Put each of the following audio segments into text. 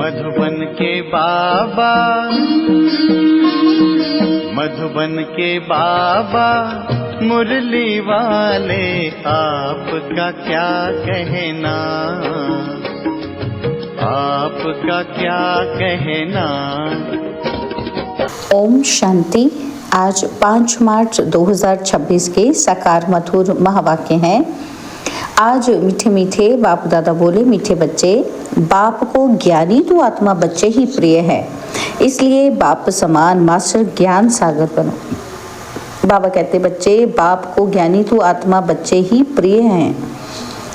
मधुबन के बाबा, मधुबन के बाबा मुरली वाले, आपका क्या कहना, आपका क्या कहना। ओम शांति। आज 5 मार्च 2026 के साकार मधुर महावाक्य हैं। आज मीठे मीठे बाप दादा बोले, मीठे बच्चे, बाप को ज्ञानी तो आत्मा बच्चे ही प्रिय है, इसलिए बाप समान मास्टर ज्ञान सागर बनो। बाबा कहते, बच्चे, बाप को ज्ञानी तो आत्मा बच्चे ही प्रिय हैं,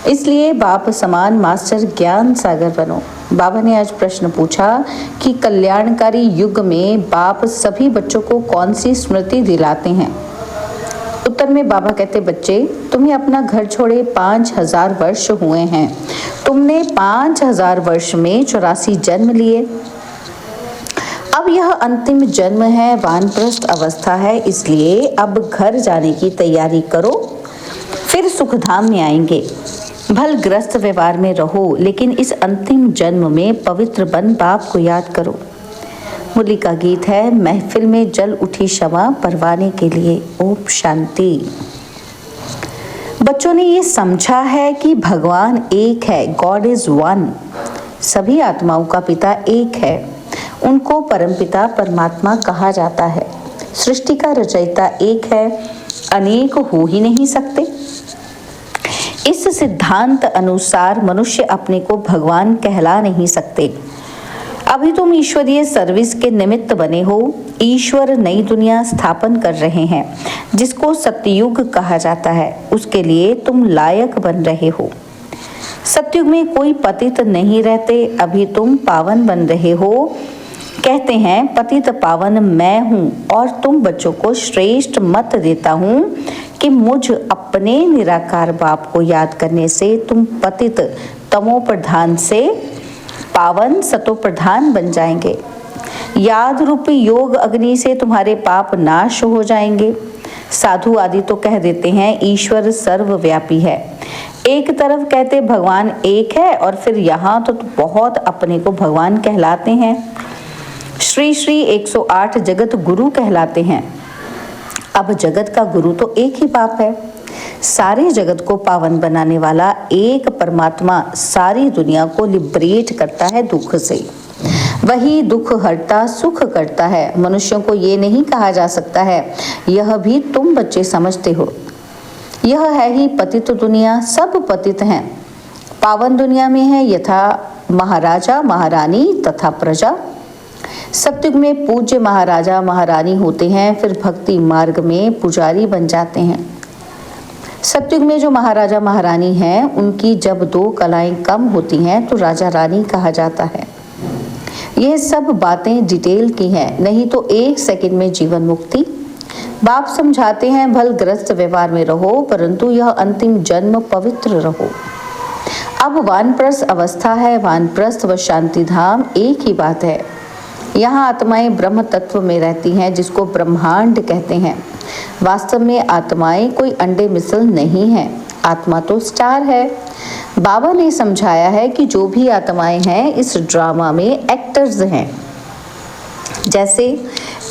इसलिए बाप समान मास्टर ज्ञान सागर बनो। बाबा ने आज प्रश्न पूछा कि कल्याणकारी युग में बाप सभी बच्चों को कौन सी स्मृति दिलाते हैं। उत्तर में बाबा कहते, बच्चे, तुम्हें अपना घर छोड़े 5000 वर्ष हुए हैं। तुमने 5000 वर्ष में 84 जन्म लिए। अब यह अंतिम जन्म है, वानप्रस्थ अवस्था है, इसलिए अब घर जाने की तैयारी करो, फिर सुखधाम में आएंगे। भल ग्रस्त व्यवहार में रहो, लेकिन इस अंतिम जन्म में पवित्र बन बाप को याद करो। मुरली का गीत है, महफिल में जल उठी क्षमा परवाने के लिए। ओम शांति। बच्चों ने ये समझा है कि भगवान एक है, गॉड इज वन। सभी आत्माओं का पिता एक है, उनको परमपिता परमात्मा कहा जाता है। सृष्टि का रचयिता एक है, अनेक हो ही नहीं सकते। इस सिद्धांत अनुसार मनुष्य अपने को भगवान कहला नहीं सकते। अभी तुम ईश्वरीय सर्विस के निमित्त बने हो। ईश्वर नई दुनिया स्थापन कर रहे हैं, जिसको सतयुग कहा जाता है। उसके लिए तुम लायक बन रहे हो। सतयुग में कोई पतित नहीं रहते, अभी तुम पावन बन रहे हो। कहते हैं, पतित पावन मैं हूँ और तुम बच्चों को श्रेष्ठ मत देता हूँ कि मुझ अपने निराकार बाप को याद करने से तुम पतित तमो प्रधान से पावन सतो प्रधान बन जाएंगे। याद रूपी योग अग्नि से तुम्हारे पाप नाश हो जाएंगे। साधु आदि तो कह देते हैं ईश्वर सर्वव्यापी है। एक तरफ कहते भगवान एक है और फिर यहाँ तो बहुत अपने को भगवान कहलाते हैं। श्री श्री 108 जगत गुरु कहलाते हैं। अब जगत का गुरु तो एक ही बाप है। सारे जगत को पावन बनाने वाला एक परमात्मा सारी दुनिया को लिबरेट करता है दुख से। वही दुख हरता सुख करता है। मनुष्यों को ये नहीं कहा जा सकता है, यह भी तुम बच्चे समझते हो। यह है ही पतित दुनिया, सब पतित हैं। पावन दुनिया में है यथा महाराजा महारानी तथा प्रजा। सतयुग में पूज्य महाराजा महारानी होते हैं, फिर भक्ति मार्ग में पुजारी बन जाते हैं। सतयुग में जो महाराजा महारानी हैं, उनकी जब 2 कलाएं कम होती हैं तो राजा रानी कहा जाता है। यह सब बातें डिटेल की हैं, नहीं तो 1 सेकंड में जीवन मुक्ति। बाप समझाते हैं, भल ग्रस्त व्यवहार में रहो, परंतु यह अंतिम जन्म पवित्र रहो। अब वानप्रस्थ अवस्था है, वानप्रस्थ व शांति धाम एक ही बात है। यहाँ आत्माएं ब्रह्म तत्व में रहती हैं, जिसको ब्रह्मांड कहते हैं। वास्तव में आत्माएं कोई अंडे मिसल नहीं हैं, आत्मा तो स्टार है। बाबा ने समझाया है कि जो भी आत्माएं हैं इस ड्रामा में एक्टर्स हैं। जैसे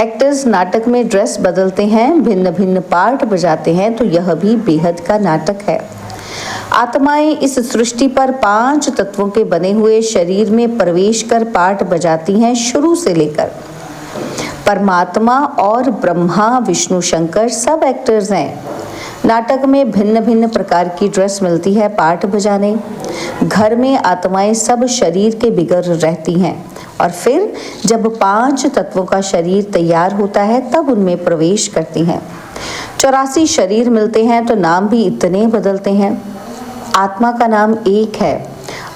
एक्टर्स नाटक में ड्रेस बदलते हैं, भिन्न भिन्न पार्ट बजाते हैं, तो यह भी बेहद का नाटक है। आत्माएं इस सृष्टि पर 5 तत्वों के बने हुए शरीर में प्रवेश कर पार्ट बजाती हैं, शुरू से लेकर। परमात्मा और ब्रह्मा विष्णु शंकर सब एक्टर्स हैं। नाटक में भिन्न भिन्न प्रकार की ड्रेस मिलती है पार्ट बजाने। घर में आत्माएं सब शरीर के बिगड़ रहती हैं और फिर जब 5 तत्वों का शरीर तैयार होता है तब उनमें प्रवेश करती हैं। 84 शरीर मिलते हैं तो नाम भी इतने बदलते हैं। आत्मा का नाम एक है।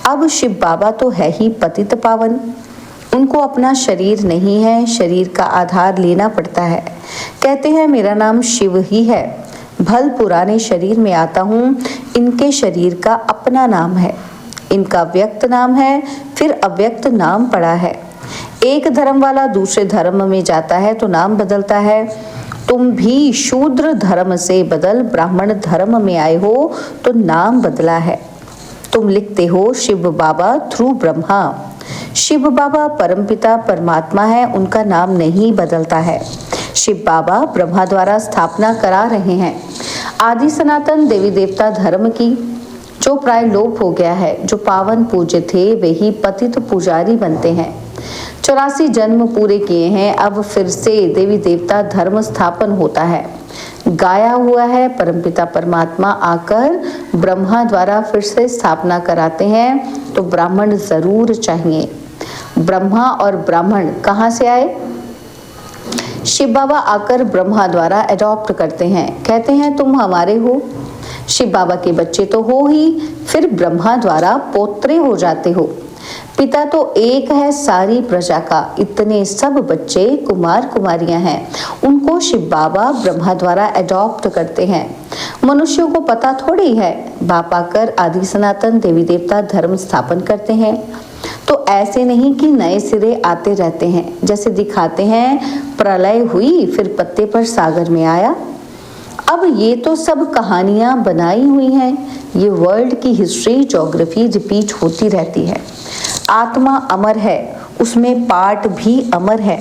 अब शिव बाबा तो है ही पतित पावन, उनको अपना शरीर नहीं है, शरीर का आधार लेना पड़ता है। कहते हैं मेरा नाम शिव ही है, भल पुराने शरीर में आता हूँ। इनके शरीर का अपना नाम है, इनका व्यक्त नाम है, फिर अव्यक्त नाम पड़ा है। एक धर्म वाला दूसरे धर्म में जाता है तो नाम बदलता है। तुम भी शूद्र धर्म से बदल ब्राह्मण धर्म में आए हो तो नाम बदला है। तुम लिखते हो शिव बाबा थ्रू ब्रह्मा। शिव बाबा परमपिता परमात्मा है, उनका नाम नहीं बदलता है। शिव बाबा ब्रह्मा द्वारा स्थापना करा रहे हैं आदि सनातन देवी देवता धर्म की, जो प्राय लोप हो गया है। जो पावन पूज्य थे वे ही पतित पुजारी बनते हैं। 84 जन्म पूरे किए हैं, अब फिर से देवी देवता धर्म स्थापन होता है। गाया हुआ है परमपिता परमात्मा आकर ब्रह्मा द्वारा फिर से स्थापना कराते हैं, तो ब्राह्मण जरूर चाहिए। ब्रह्मा और ब्राह्मण कहाँ से आए? शिव बाबा आकर ब्रह्मा द्वारा अडॉप्ट करते हैं, कहते हैं तुम हमारे हो। शिव बाबा के बच्चे तो हो ही, फिर ब्रह्मा द्वारा पोत्रे हो जाते हो। पिता तो एक है सारी प्रजा का, इतने सब बच्चे कुमार कुमारियां हैं, उनको शिव बाबा ब्रह्मा द्वारा अडॉप्ट करते हैं। मनुष्यों को पता थोड़ी है, बाप आकर आदि सनातन देवी देवता धर्म स्थापन करते हैं, तो ऐसे नहीं कि नए सिरे आते रहते हैं। जैसे दिखाते हैं प्रलय हुई फिर पत्ते पर सागर में आया। अब ये तो सब कहानियां बनाई हुई हैं, ये वर्ल्ड की हिस्ट्री ज्योग्राफी रिपीट होती रहती है। आत्मा अमर है, उसमें पार्ट भी अमर है,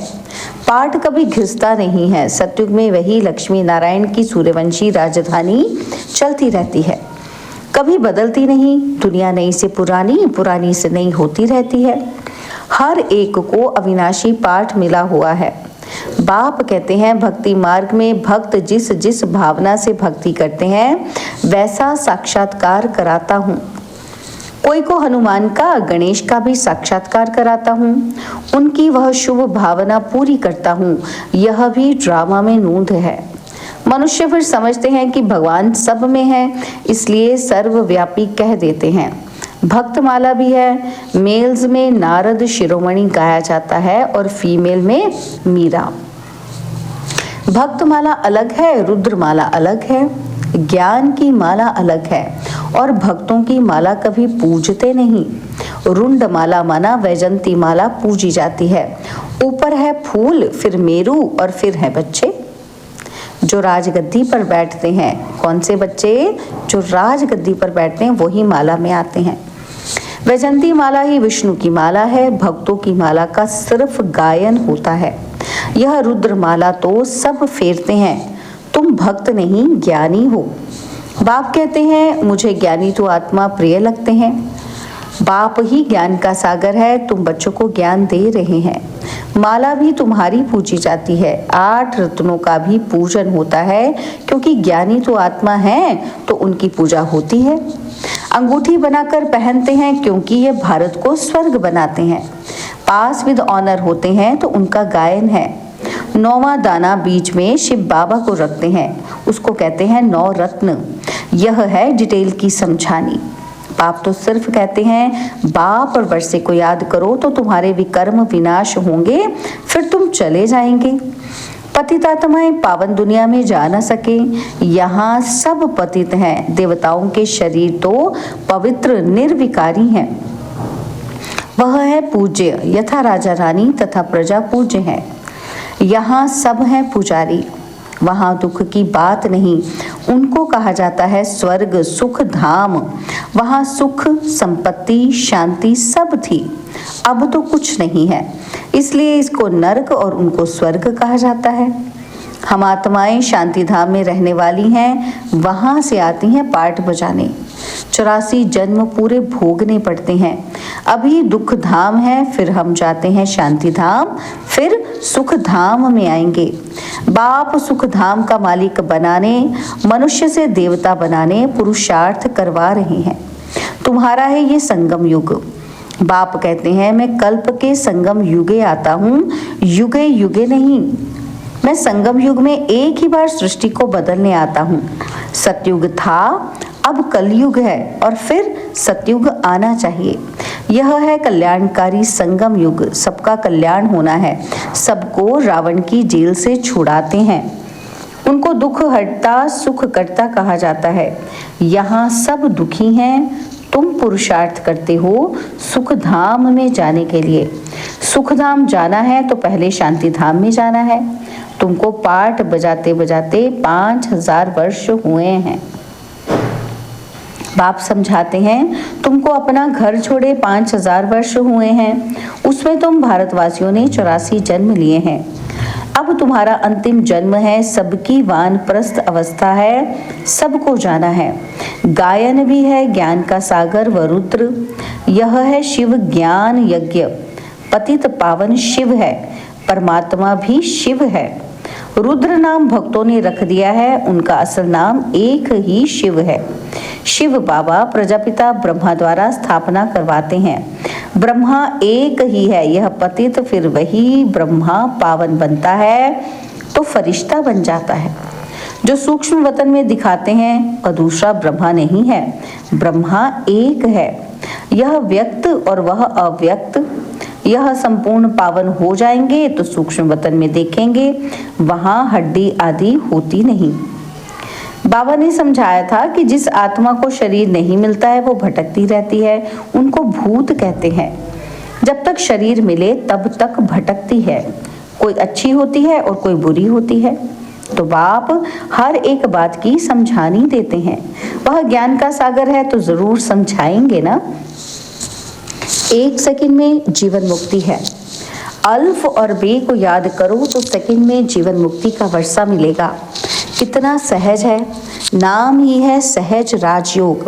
पार्ट कभी घिसता नहीं है। सतयुग में वही लक्ष्मी नारायण की सूर्यवंशी राजधानी चलती रहती है, कभी बदलती नहीं। दुनिया नई से पुरानी, पुरानी से नई होती रहती है। हर एक को अविनाशी पाठ मिला हुआ है। बाप कहते हैं भक्ति मार्ग में भक्त जिस जिस भावना से भक्ति करते हैं वैसा साक्षात्कार कराता हूँ। कोई को हनुमान का, गणेश का भी साक्षात्कार कराता हूँ, उनकी वह शुभ भावना पूरी करता हूँ। यह भी ड्रामा में नूंद है। मनुष्य फिर समझते हैं कि भगवान सब में है, इसलिए सर्वव्यापी कह देते हैं। भक्तमाला भी है, मेल्स में नारद शिरोमणि गाया जाता है और फीमेल में मीरा। भक्तमाला अलग है, रुद्रमाला अलग है, ज्ञान की माला अलग है, और भक्तों की माला कभी पूजते नहीं। रुंड माला माना वैजंती माला पूजी जाती है। ऊपर है फूल, फिर मेरू और फिर है बच्चे जो राजगद्दी पर बैठते हैं। कौन से बच्चे? जो राजगद्दी पर बैठते हैं वही माला में आते हैं। वैजंती माला ही विष्णु की माला है। भक्तों की माला का सिर्फ गायन होता है। यह रुद्र माला तो सब फेरते हैं। तुम भक्त नहीं ज्ञानी हो। बाप कहते हैं मुझे ज्ञानी तो आत्मा प्रिय लगते हैं। बाप ही ज्ञान का सागर है, तुम बच्चों को ज्ञान दे रहे हैं। माला भी तुम्हारी पूजी जाती है। 8 रत्नों का भी पूजन होता है, क्योंकि ज्ञानी तो आत्मा है तो उनकी पूजा होती है। अंगूठी बनाकर पहनते हैं क्योंकि ये भारत को स्वर्ग बनाते हैं। पास विद ऑनर होते हैं तो उनका गायन है। 9वां दाना बीच में शिव बाबा को रखते हैं, उसको कहते हैं 9 रत्न। यह है डिटेल की समझानी। बाप तो सिर्फ कहते हैं बाप और वर्षे को याद करो तो तुम्हारे विकर्म विनाश होंगे, फिर तुम चले जाएंगे। पतित आत्माएं पावन दुनिया में जा न सके, यहाँ सब पतित हैं। देवताओं के शरीर तो पवित्र निर्विकारी हैं। वह है पूज्य, यथा राजा रानी तथा प्रजा पूज्य हैं। यहाँ सब हैं पुजारी, वहाँ दुख की बात नहीं। उनको कहा जाता है स्वर्ग, सुख धाम। वहाँ सुख, संपत्ति, शांति सब थी, अब तो कुछ नहीं है, इसलिए इसको नरक और उनको स्वर्ग कहा जाता है। हम आत्माएं शांति धाम में रहने वाली हैं, वहाँ से आती हैं पाठ बजाने। 84 जन्म पूरे भोगने पड़ते हैं। अभी दुख धाम है, फिर हम जाते हैं शांति धाम, फिर सुख धाम में आएंगे। बाप सुख धाम का मालिक बनाने, मनुष्य से देवता बनाने पुरुषार्थ करवा रहे हैं। तुम्हारा है ये संगम युग। बाप कहते हैं मैं कल्प के संगम युगे आता हूँ, युगे युगे नहीं। मैं संगम युग में एक ही बार सृष्टि को बदलने आता हूँ। सतयुग था, अब कलयुग है और फिर सतयुग आना चाहिए। यह है कल्याणकारी संगम युग। सबका कल्याण होना है। सबको रावण की जेल से छुड़ाते हैं। उनको दुख हटता सुख करता कहा जाता है। यहाँ सब दुखी हैं। तुम पुरुषार्थ करते हो सुख धाम में जाने के लिए। सुख धाम जाना है तो पहले शांति धाम में जाना है। तुमको पाठ बजाते बजाते 5000 वर्ष हुए हैं। बाप समझाते हैं, तुमको अपना घर छोड़े 5000 वर्ष हुए हैं, उसमें तुम भारतवासियों ने 84 जन्म लिए हैं। अब तुम्हारा अंतिम जन्म है, सबकी वानप्रस्थ अवस्था है, सबको जाना है। गायन भी है ज्ञान का सागर व रुद्र, यह है शिव ज्ञान यज्ञ। पतित पावन शिव है, परमात्मा भी शिव है। रुद्र नाम भक्तों ने रख दिया है, उनका असल नाम एक ही शिव है। शिव बाबा प्रजापिता ब्रह्मा द्वारा स्थापना करवाते हैं। ब्रह्मा एक ही है, यह पतित फिर वही ब्रह्मा पावन बनता है तो फरिश्ता बन जाता है। जो सूक्ष्म वतन में दिखाते हैं और दूसरा ब्रह्मा नहीं है, ब्रह्मा एक है। यह व्यक्त और वह अव्यक्त, यह संपूर्ण पावन हो जाएंगे तो सूक्ष्म वतन में देखेंगे वहां हड्डी आदि होती नहीं। बाबा ने समझाया था कि जिस आत्मा को शरीर नहीं मिलता है वो भटकती रहती है, उनको भूत कहते हैं। जब तक शरीर मिले तब तक भटकती है, कोई अच्छी होती है और कोई बुरी होती है। तो बाप हर एक बात की समझानी देते हैं। वह ज्ञान का सागर है तो जरूर समझाएंगे ना। 1 सेकंड में जीवन मुक्ति है। अल्फ और बे को याद करो तो सेकंड में जीवन मुक्ति का वर्षा मिलेगा। कितना सहज है, नाम ही है सहज राजयोग।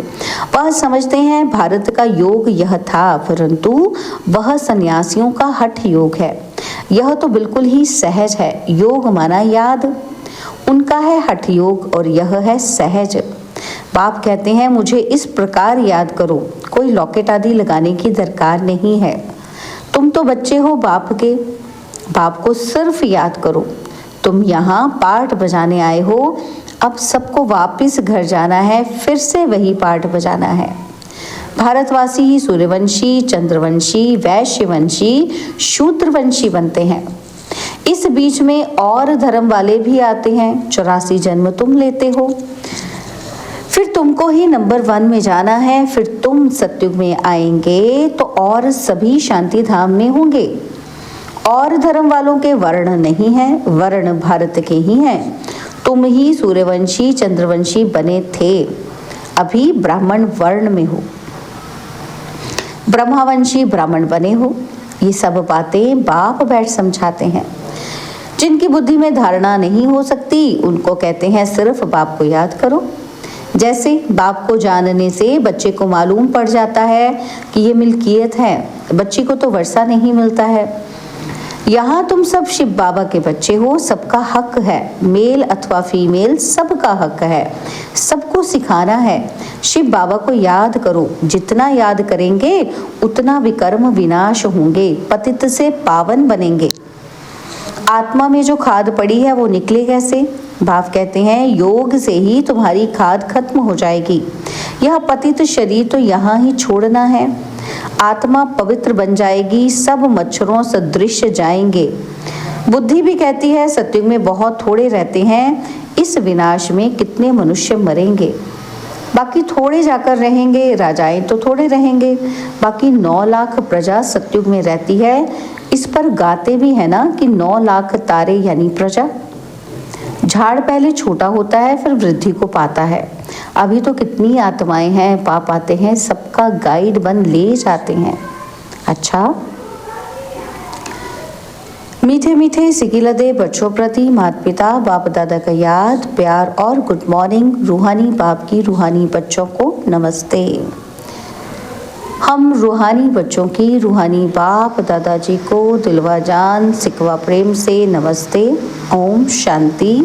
वह समझते हैं भारत का योग यह था, परंतु वह सन्यासियों का हठ योग है। यह तो बिल्कुल ही सहज है। योग माना याद, उनका है हठ योग और यह है सहज। बाप कहते हैं मुझे इस प्रकार याद करो, कोई लॉकेट आदि लगाने की दरकार नहीं है। तुम तो बच्चे हो बाप के, बाप को सिर्फ याद करो। तुम यहाँ पाठ बजाने आए हो, अब सबको वापस घर जाना है, फिर से वही पाठ बजाना है। भारतवासी ही सूर्यवंशी, चंद्रवंशी, वैश्यवंशी, शूद्रवंशी बनते हैं। इस बीच में और धर्म वाले भी आते हैं। 84 जन्म तुम लेते हो, फिर तुमको ही नंबर 1 में जाना है। फिर तुम सतयुग में आएंगे तो और सभी शांति धाम में होंगे। और धर्म वालों के वर्ण नहीं है, वर्ण भारत के ही हैं। तुम ही सूर्यवंशी चंद्रवंशी बने थे, अभी ब्राह्मण वर्ण में हो। ब्रह्मावंशी ब्राह्मण बने हो। ये सब बातें बाप बैठ समझाते हैं। जिनकी बुद्धि में धारणा नहीं हो सकती उनको कहते हैं सिर्फ बाप को याद करो। जैसे बाप को जानने से बच्चे को मालूम पड़ जाता है कि ये मिल्कियत है, बच्ची को तो वर्षा नहीं मिलता है। यहाँ तुम सब शिव बाबा के बच्चे हो, सबका हक है, मेल अथवा फीमेल सबका हक है, सबको सिखाना है। शिव बाबा को याद करो, जितना याद करेंगे उतना विकर्म विनाश होंगे, पतित से पावन बनेंगे। आत्मा में जो खाद पड़ी है वो निकले कैसे? बाप कहते हैं योग से ही तुम्हारी खाद खत्म हो जाएगी। यह पतित शरीर तो यहाँ ही छोड़ना है। आत्मा पवित्र बन जाएगी, सब मच्छरों सदृश जाएंगे। बुद्धि भी कहती है सत्युग में बहुत थोड़े रहते हैं, इस विनाश में कितने मनुष्य मरेंगे। बाकी थोड़े जाकर रहेंगे, राजाएं तो थोड़े रहेंगे। बाकी 9 लाख प्रजा सत्युग में रहती है। इस पर गाते भी है ना कि 9 लाख तारे यानी प्रजा। झाड़ पहले छोटा होता है फिर वृद्धि को पाता है। अभी तो कितनी आत्माएं हैं, पाप आते हैं, सबका गाइड बन ले जाते हैं। अच्छा, मीठे मीठे सिकिलदे बच्चों प्रति माता पिता बाप दादा का याद, प्यार और गुड मॉर्निंग। रूहानी बाप की रूहानी बच्चों को नमस्ते। हम रूहानी बच्चों की रूहानी बाप दादाजी को दिलवा जान सिकवा प्रेम से नमस्ते। ओम शांति।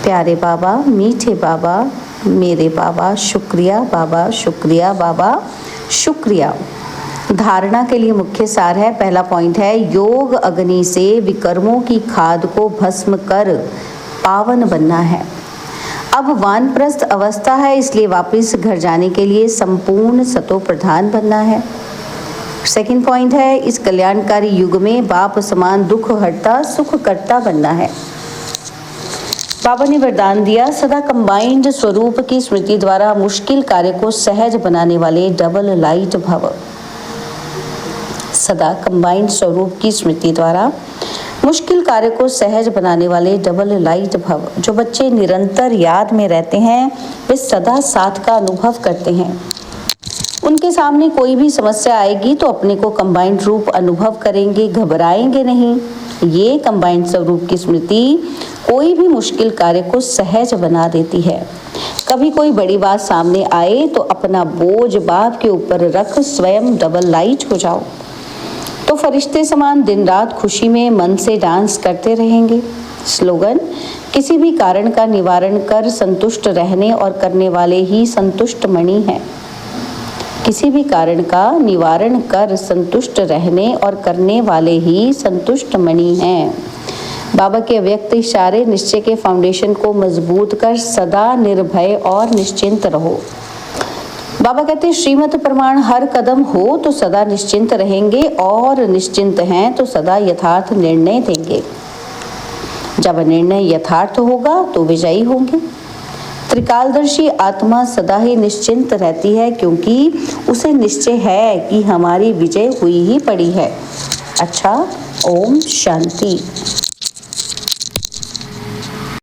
प्यारे बाबा, मीठे बाबा, मेरे बाबा, शुक्रिया बाबा, शुक्रिया बाबा, शुक्रिया। धारणा के लिए मुख्य सार है, पहला पॉइंट है योग अग्नि से विकर्मों की खाद को भस्म कर पावन बनना है। अब वानप्रस्थ अवस्था है, इसलिए वापस घर जाने के लिए संपूर्ण सतो प्रधान बनना है। सेकंड पॉइंट है इस कल्याणकारी युग में बाप समान दुख हरता सुख करता बनना है। बाबा ने वरदान दिया सदा कंबाइंड स्वरूप की स्मृति द्वारा मुश्किल कार्य को सहज बनाने वाले डबल लाइट भव। सदा कंबाइंड स्वरूप की स्मृति द्वारा मुश्किल कार्य को सहज बनाने वाले डबल लाइट भव। जो बच्चे निरंतर याद में रहते हैं वे सदा साथ का अनुभव करते हैं। उनके सामने कोई भी समस्या आएगी तो अपने को कंबाइंड रूप अनुभव करेंगे, घबराएंगे नहीं। ये कंबाइंड स्वरूप की स्मृति कोई भी मुश्किल कार्य को सहज बना देती है। कभी कोई बड़ी बात सामने आए तो अपना बोझ बाप के ऊपर रख स्वयं डबल लाइट हो जाओ, तो फरिश्ते समान दिन रात खुशी में मन से डांस करते रहेंगे। स्लोगन: किसी भी कारण का निवारण कर संतुष्ट रहने और करने वाले ही संतुष्ट मणि हैं। किसी भी कारण का निवारण कर संतुष्ट रहने और करने वाले ही संतुष्ट मणि हैं। बाबा के अव्यक्त इशारे निश्चय के फाउंडेशन को मजबूत कर सदा निर्भय और निश्चिंत रहो। बाबा कहते हैं श्रीमत प्रमाण हर कदम हो तो सदा निश्चिंत रहेंगे, और निश्चिंत हैं तो सदा यथार्थ निर्णय देंगे। जब निर्णय यथार्थ होगा तो विजयी होंगे। त्रिकालदर्शी आत्मा सदा ही निश्चिंत रहती है, क्योंकि उसे निश्चय है कि हमारी विजय हुई ही पड़ी है। अच्छा, ओम शांति।